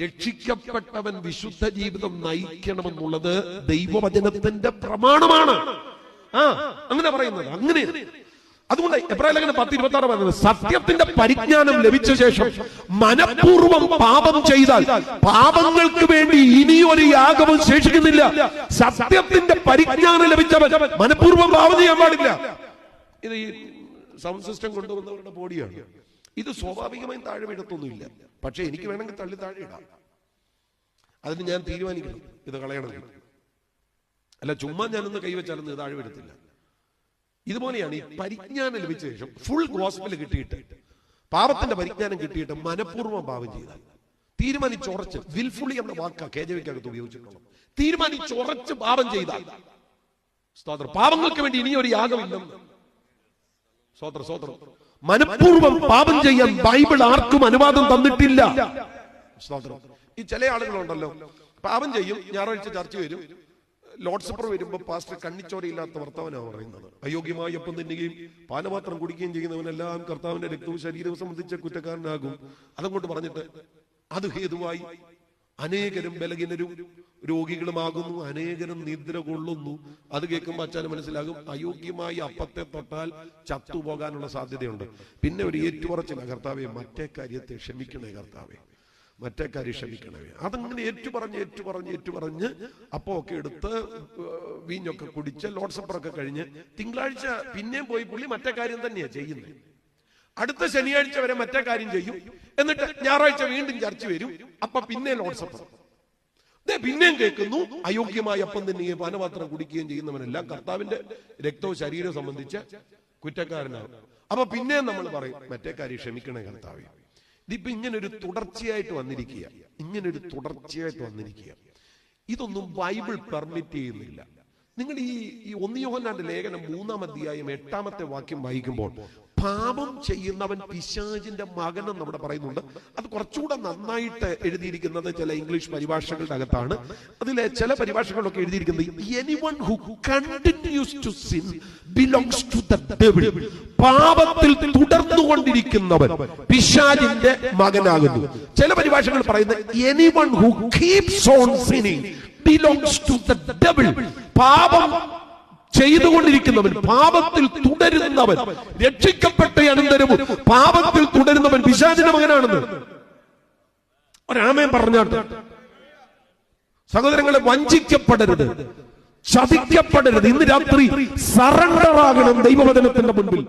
രക്ഷിക്കപ്പെട്ടവൻ വിശുദ്ധ ജീവിതം നയിക്കണമെന്നുള്ളത് ദൈവവചനത്തിന്റെ പ്രമാണമാണ്. അങ്ങനെ പറയുന്നത് അങ്ങനെ. അതുകൊണ്ട് എബ്രായലേഖനം 10:26 പറയുന്നത്, സത്യത്തിന്റെ പരിജ്ഞാനം ലഭിച്ച ശേഷം മനഃപൂർവ്വം പാപം ചെയ്താൽ പാപങ്ങൾക്ക് വേണ്ടി ഇനിയൊരു യാഗവും ശേഷിക്കുന്നില്ല. സത്യത്തിന്റെ പരിജ്ഞാനം ലഭിച്ചവൻ മനഃപൂർവ്വം പാപം ചെയ്യാൻ പാടില്ല. ഇത് ഈ സൗണ്ട് സിസ്റ്റം കൊണ്ടുവന്നവരുടെ ബോഡിയാണ്. ഇത് സ്വാഭാവികമായും താഴെ വീഴത്തൊന്നുമില്ല. പക്ഷെ എനിക്ക് വേണമെങ്കിൽ തള്ളി താഴെ ഇടാം. അതിന് ഞാൻ തീരുമാനിക്കണം ഇത് കളയണമെങ്കിൽ. അല്ല ചുമ്മാ ഞാനൊന്ന് കൈവച്ചാലൊന്നും ഇത് താഴെ വീഴത്തില്ല. ഇതുപോലെയാണ് ഈ പരിജ്ഞാനം ലഭിച്ച ശേഷം ഫുൾ ഗോസ്പൽ കിട്ടിയിട്ട്, പാപത്തിന്റെ പരിജ്ഞാനം കിട്ടിയിട്ട് മനഃപൂർവ്വം പാപം ചെയ്താൽ, തീരുമാനിച്ചുറച്ച്, വിൽഫുള്ളി എന്ന വാക്കാ KJV-ക്കകത്ത് ഉപയോഗിച്ചിട്ടുള്ളത്, തീരുമാനിച്ചുറച്ച് പാപം ചെയ്താൽ, സ്തോത്രം, പാപങ്ങൾക്ക് വേണ്ടി ഇനിയൊരു യാഗമില്ലെന്ന്, സ്തോത്രം, മനഃപൂർവ്വം പാപം ചെയ്യാൻ ബൈബിൾ ആർക്കും അനുവാദം തന്നിട്ടില്ല. സ്തോത്രം. ഈ ചില ആളുകളുണ്ടല്ലോ, പാപം ചെയ്യും, ഞായറാഴ്ച ചർച്ച വരും, ലോർഡ്സ് സപ്പർ വരുമ്പോ പാസ്റ്റർ കണ്ണിച്ചോരയില്ലാത്ത വർത്തമാനമാണ് പറയുന്നത്. അയോഗ്യമായി അപ്പം തിന്നുകയും പാനപാത്രം കുടിക്കുകയും ചെയ്യുന്നവനെല്ലാം കർത്താവിന്റെ രക്തവും ശരീരവും സംബന്ധിച്ച കുറ്റക്കാരനാകും. അതങ്ങോട്ട് പറഞ്ഞിട്ട് അത് ഹേതുവായി അനേകരും ബലഹീനരും രോഗികളുമാകുന്നു, അനേകരും നിദ്ര കൊള്ളുന്നു. അത് കേൾക്കുമ്പോൾ അച്ഛന് മനസ്സിലാകും അയോഗ്യമായി അപ്പത്തെ തൊട്ടാൽ ചത്തുപോകാനുള്ള സാധ്യതയുണ്ട്. പിന്നെ ഒരു ഏറ്റുപറച്ചില്ല, കർത്താവെ മറ്റേ കാര്യത്തെ ക്ഷമിക്കണേ, കർത്താവെ മറ്റേ കാര്യം ക്ഷമിക്കണമേ. അതങ്ങനെ ഏറ്റുപറഞ്ഞ് അപ്പൊ ഒക്കെ എടുത്ത് വീഞ്ഞൊക്കെ കുടിച്ച് ലോർഡ്സ് സപ്പറൊക്കെ കഴിഞ്ഞ് തിങ്കളാഴ്ച പിന്നെയും പോയി പുള്ളി മറ്റേ കാര്യം തന്നെയാ ചെയ്യുന്നത്. അടുത്ത ശനിയാഴ്ച വരെ മറ്റേ കാര്യം ചെയ്യും. എന്നിട്ട് ഞായറാഴ്ച വീണ്ടും ചർച്ച വരും. അപ്പൊ പിന്നെ ലോർഡ്സ് സപ്പർ പിന്നെയും കേൾക്കുന്നു അയോഗ്യമായ അപ്പം തിന്നുകയും പാനപാത്രം കുടിക്കുകയും ചെയ്യുന്നവനെല്ലാം കർത്താവിന്റെ രക്തവും ശരീരവും സംബന്ധിച്ച് കുറ്റക്കാരനാകും. അപ്പൊ പിന്നെയും നമ്മൾ പറയും മറ്റേ കാര്യം ക്ഷമിക്കണേ കർത്താവേ. ഇതിപ്പോ ഇങ്ങനൊരു തുടർച്ചയായിട്ട് വന്നിരിക്കുക. ഇതൊന്നും ബൈബിൾ പെർമിറ്റ് ചെയ്യുന്നില്ല. നിങ്ങൾ ഈ 1 യോഹന്നാന്റെ ലേഖനം 3-ാം അധ്യായം 8-ാമത്തെ വാക്യം വായിക്കുമ്പോൾ പാപം ചെയ്യുന്നവൻ പിശാചിന്റെ മകനെന്ന് അവിടെ പറയുന്നുണ്ട്. അത് കുറച്ചുകൂടെ നന്നായിട്ട് എഴുതിയിരിക്കുന്നത് ചില ഇംഗ്ലീഷ് പരിഭാഷകളുടെ അകത്താണ്. അതിലെ ചില പരിഭാഷകളിലൊക്കെ എഴുതിയിരിക്കുന്നത് anyone who continues to sin belongs to the devil. പാപത്തിൽ തുടർന്നുകൊണ്ടിരിക്കുന്നവൻ പിശാചിന്റെ മകനാകുന്നു. ചില പരിഭാഷകൾ പറയുന്നത് anyone who keeps on sinning belongs to the devil. പാപം ചെയ്തുകൊണ്ടിരിക്കുന്നവൻ, പാപത്തിൽ തുടരുന്നവൻ, രക്ഷിക്കപ്പെട്ട അനന്തരവും പാപത്തിൽ തുടരുന്നവൻ പിശാചിന്റെ മകനാണെന്ന് ഒരാമേൻ പറഞ്ഞാട്ട്. സഹോദരങ്ങളെ, വഞ്ചിക്കപ്പെടരുത്, ചതിക്കപ്പെടരുത്. ഇന്ന് രാത്രി സറണ്ടർ ആകണം ദൈവവചനത്തിന്റെ മുൻപിൽ.